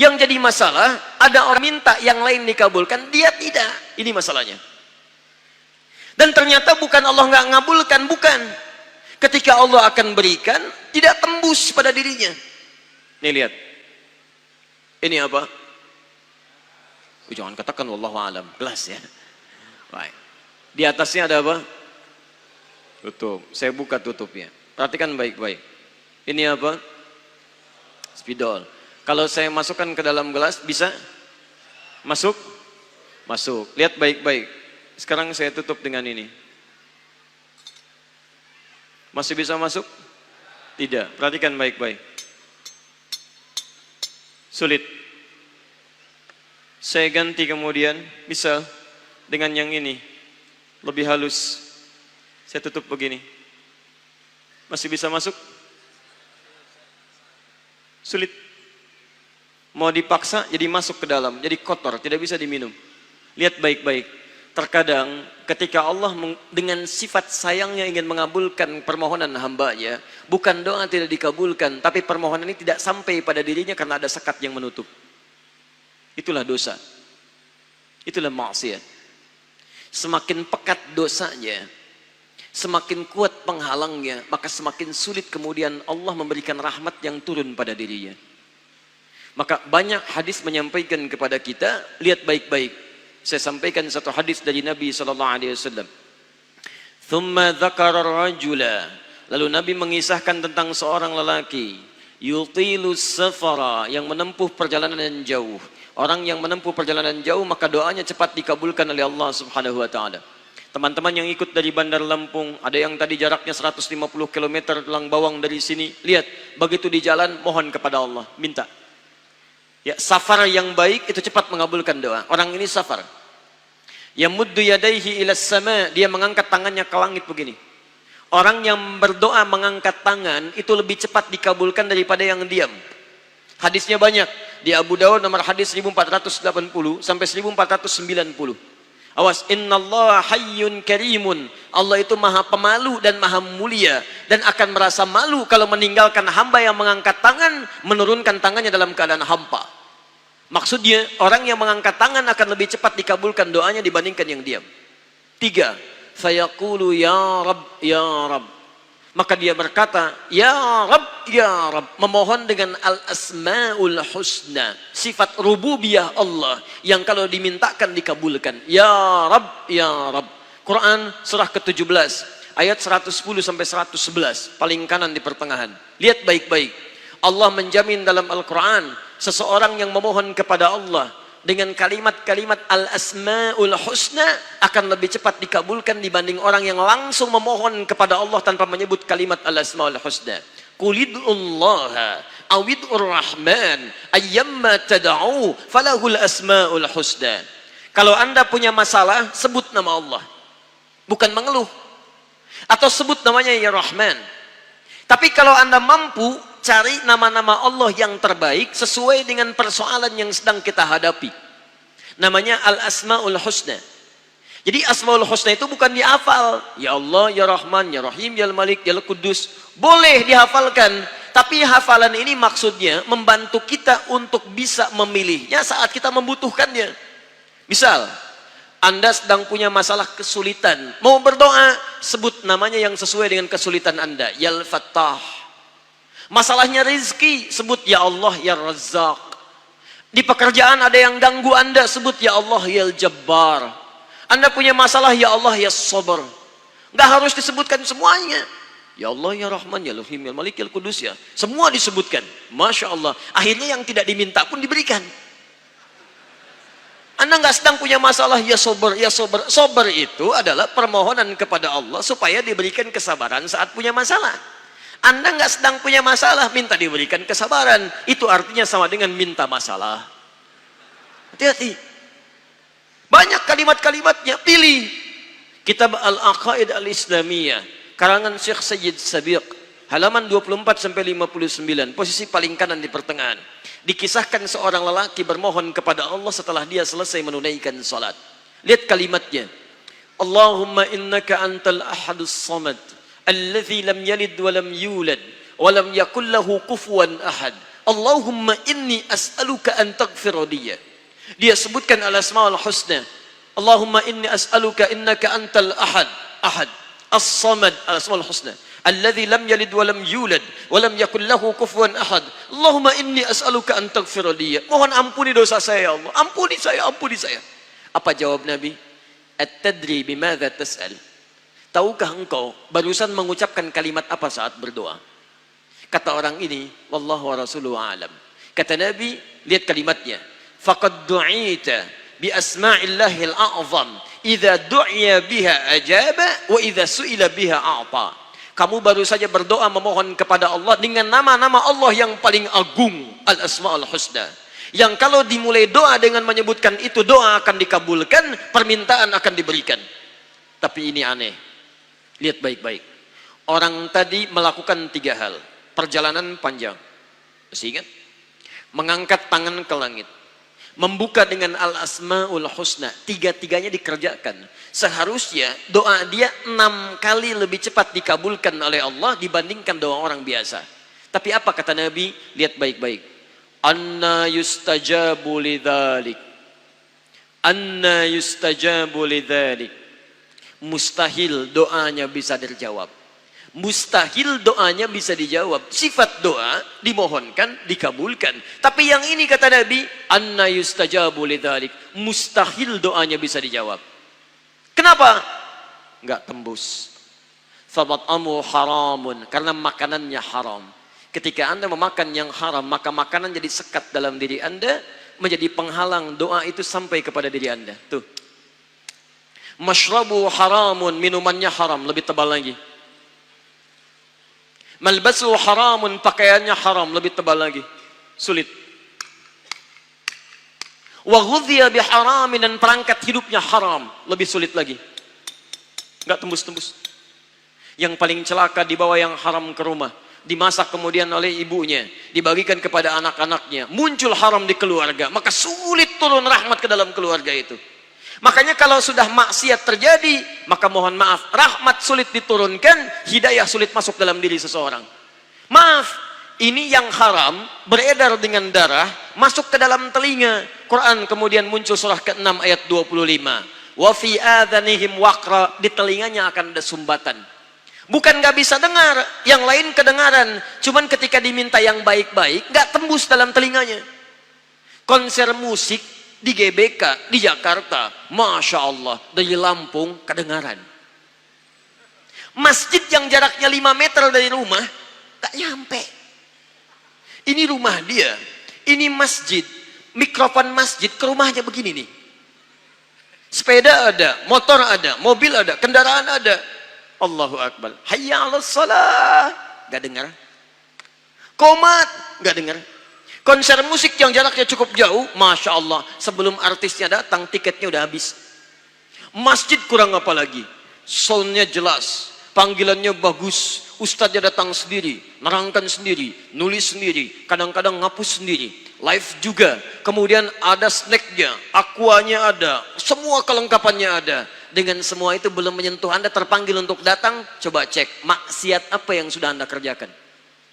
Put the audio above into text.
Yang jadi masalah, ada orang minta yang lain dikabulkan, dia tidak. Ini masalahnya. Dan ternyata bukan Allah nggak ngabulkan, bukan. Ketika Allah akan berikan, tidak tembus pada dirinya. Nih lihat. Ini apa? Jangan katakan wallahu alam, gelas ya. Baik. Di atasnya ada apa? Tutup. Saya buka tutupnya. Perhatikan baik-baik. Ini apa? Spidol. Kalau saya masukkan ke dalam gelas, bisa? Masuk? Masuk. Lihat baik-baik. Sekarang saya tutup dengan ini. Masih bisa masuk? Tidak. Perhatikan baik-baik. Sulit. Saya ganti kemudian, bisa dengan yang ini. Lebih halus. Saya tutup begini. Masih bisa masuk? Sulit. Mau dipaksa jadi masuk ke dalam, jadi kotor, tidak bisa diminum. Lihat baik-baik. Terkadang ketika Allah dengan sifat sayangnya ingin mengabulkan permohonan hambanya, bukan doa tidak dikabulkan, tapi permohonan ini tidak sampai pada dirinya karena ada sekat yang menutup. Itulah dosa. Itulah maksiat. Semakin pekat dosanya, semakin kuat penghalangnya, maka semakin sulit kemudian Allah memberikan rahmat yang turun pada dirinya. Maka banyak hadis menyampaikan kepada kita, lihat baik-baik. Saya sampaikan satu hadis dari Nabi SAW. Thumma dzakara rajula. Lalu Nabi mengisahkan tentang seorang lelaki, yutilus safara, yang menempuh perjalanan jauh. Orang yang menempuh perjalanan jauh, maka doanya cepat dikabulkan oleh Allah Subhanahu wa taala. Teman-teman yang ikut dari Bandar Lampung, ada yang tadi jaraknya 150 km Tulang Bawang dari sini. Lihat, begitu di jalan mohon kepada Allah, minta. Ya, safar yang baik itu cepat mengabulkan doa. Orang ini safar. Yamuddu yadaihi ilas sama, dia mengangkat tangannya ke langit begini. Orang yang berdoa mengangkat tangan itu lebih cepat dikabulkan daripada yang diam. Hadisnya banyak. Di Abu Dawud nomor hadis 1480 sampai 1490. Awas, innallaha hayyun karimun. Allah itu maha pemalu dan maha mulia, dan akan merasa malu kalau meninggalkan hamba yang mengangkat tangan, menurunkan tangannya dalam keadaan hampa. Maksudnya orang yang mengangkat tangan akan lebih cepat dikabulkan doanya dibandingkan yang diam. 3. Fayaqulu ya Rabb ya Rabb. Maka dia berkata ya Rabb ya Rabb, memohon dengan al-asmaul husna, sifat rububiyah Allah yang kalau dimintakan dikabulkan. Ya Rabb ya Rabb. Quran surah ke-17 ayat 110 sampai 111, paling kanan di pertengahan. Lihat baik-baik. Allah menjamin dalam Al-Quran, seseorang yang memohon kepada Allah dengan kalimat-kalimat al-asma'ul husna akan lebih cepat dikabulkan dibanding orang yang langsung memohon kepada Allah tanpa menyebut kalimat al-asma'ul husna. Qulid'ullaha awid'ur rahman ayyamma tada'u falahul asma'ul husna. Kalau Anda punya masalah, sebut nama Allah, bukan mengeluh. Atau sebut namanya ya Rahman. Tapi kalau Anda mampu, cari nama-nama Allah yang terbaik sesuai dengan persoalan yang sedang kita hadapi. Namanya Al-Asma'ul Husna. Jadi Asma'ul Husna itu bukan dihafal. Ya Allah, Ya Rahman, Ya Rahim, Ya Malik, Ya Qudus. Boleh dihafalkan. Tapi hafalan ini maksudnya membantu kita untuk bisa memilihnya saat kita membutuhkannya. Misal, Anda sedang punya masalah kesulitan. Mau berdoa, sebut namanya yang sesuai dengan kesulitan Anda. Ya Al-Fattah. Masalahnya rezeki, sebut ya Allah ya Razzaq. Di pekerjaan ada yang ganggu Anda, sebut ya Allah ya Jabbar. Anda punya masalah, ya Allah ya Sabar. Nggak harus disebutkan semuanya. Ya Allah ya Rahman ya Rahim ya Malik ya Qudus ya. Semua disebutkan. Masya Allah. Akhirnya yang tidak diminta pun diberikan. Anda nggak sedang punya masalah, ya Sabar ya Sabar. Sabar itu adalah permohonan kepada Allah supaya diberikan kesabaran saat punya masalah. Anda nggak sedang punya masalah, minta diberikan kesabaran. Itu artinya sama dengan minta masalah. Hati-hati. Banyak kalimat-kalimatnya, pilih. Kitab Al-Aqaid Al-Islamiyah, karangan Syekh Sayyid Sabiq, halaman 24-59, posisi paling kanan di pertengahan. Dikisahkan seorang lelaki bermohon kepada Allah setelah dia selesai menunaikan salat. Lihat kalimatnya. Allahumma innaka antal ahadus samad, alladzi lam yalid wa lam yulad wa lam yakul lahu kufuwan ahad. Allahumma inni as'aluka an taghfira liya. Dia sebutkan al-asmaul husna. Allahumma inni as'aluka innaka antal ahad, ahad, as-samad, al-asmaul husna. Alladzi lam yalid wa lam yulad wa lam yakul lahu kufuwan ahad. Allahumma inni as'aluka an taghfira liya. Mohon ampuni dosa saya ya Allah. Ampuni saya, ampuni saya. Apa jawab Nabi? At-tadri bimadza tas'al? Tahukah engkau barusan mengucapkan kalimat apa saat berdoa? Kata orang ini, wallahu wa rasuluhu a'lam. Kata Nabi, lihat kalimatnya. Faqad du'ita bi asma'illahil a'zam. Idza du'iya biha ajaba wa idza su'ila biha a'ta. Kamu baru saja berdoa memohon kepada Allah dengan nama-nama Allah yang paling agung, al-asma'ul husna. Yang kalau dimulai doa dengan menyebutkan itu, doa akan dikabulkan, permintaan akan diberikan. Tapi ini aneh. Lihat baik-baik. Orang tadi melakukan 3 hal. Perjalanan panjang. Masih ingat? Mengangkat tangan ke langit. Membuka dengan al-asma'ul husna. 3-tiganya dikerjakan. Seharusnya doa dia 6 kali lebih cepat dikabulkan oleh Allah dibandingkan doa orang biasa. Tapi apa kata Nabi? Lihat baik-baik. Anna yustajabu lidzalik. Anna yustajabu lidzalik. Mustahil doanya bisa dijawab. Mustahil doanya bisa dijawab. Sifat doa dimohonkan, dikabulkan. Tapi yang ini kata Nabi, anna yustajabu lidzalik. Mustahil doanya bisa dijawab. Kenapa? Enggak tembus. Famat'amu haramun, karena makanannya haram. Ketika Anda memakan yang haram, maka makanan jadi sekat dalam diri Anda, menjadi penghalang doa itu sampai kepada diri Anda. Tuh. Mashrabu haramun, minumannya haram, lebih tebal lagi. Malbasu haramun, pakaiannya haram, lebih tebal lagi. Sulit. Wa ghudhiya biharamin, dan perangkat hidupnya haram, lebih sulit lagi. Enggak tembus-tembus. Yang paling celaka dibawa yang haram ke rumah, dimasak kemudian oleh ibunya, dibagikan kepada anak-anaknya, muncul haram di keluarga, maka sulit turun rahmat ke dalam keluarga itu. Makanya kalau sudah maksiat terjadi, maka mohon maaf, rahmat sulit diturunkan, hidayah sulit masuk dalam diri seseorang. Maaf, ini yang haram beredar dengan darah, masuk ke dalam telinga. Quran kemudian muncul surah ke-6 ayat 25. Wa fi adhanihim waqra, di telinganya akan ada sumbatan. Bukan nggak bisa dengar, yang lain kedengaran. Cuman ketika diminta yang baik-baik, nggak tembus dalam telinganya. Konser musik di GBK, di Jakarta, Masya Allah, dari Lampung kedengaran. Masjid yang jaraknya 5 meter dari rumah, tak nyampe. Ini rumah dia, ini masjid, mikrofon masjid ke rumahnya begini nih. Sepeda ada, motor ada, mobil ada, kendaraan ada. Allahu Akbar. Hayya 'alas shalah, gak dengar. Qomat, gak dengar. Konser musik yang jaraknya cukup jauh, Masya Allah, sebelum artisnya datang, tiketnya udah habis. Masjid kurang apa lagi? Soundnya jelas, panggilannya bagus, ustadznya datang sendiri, nerangkan sendiri, nulis sendiri, kadang-kadang ngapus sendiri, live juga. Kemudian ada snacknya, aquanya ada, semua kelengkapannya ada. Dengan semua itu belum menyentuh Anda terpanggil untuk datang, coba cek, maksiat apa yang sudah Anda kerjakan?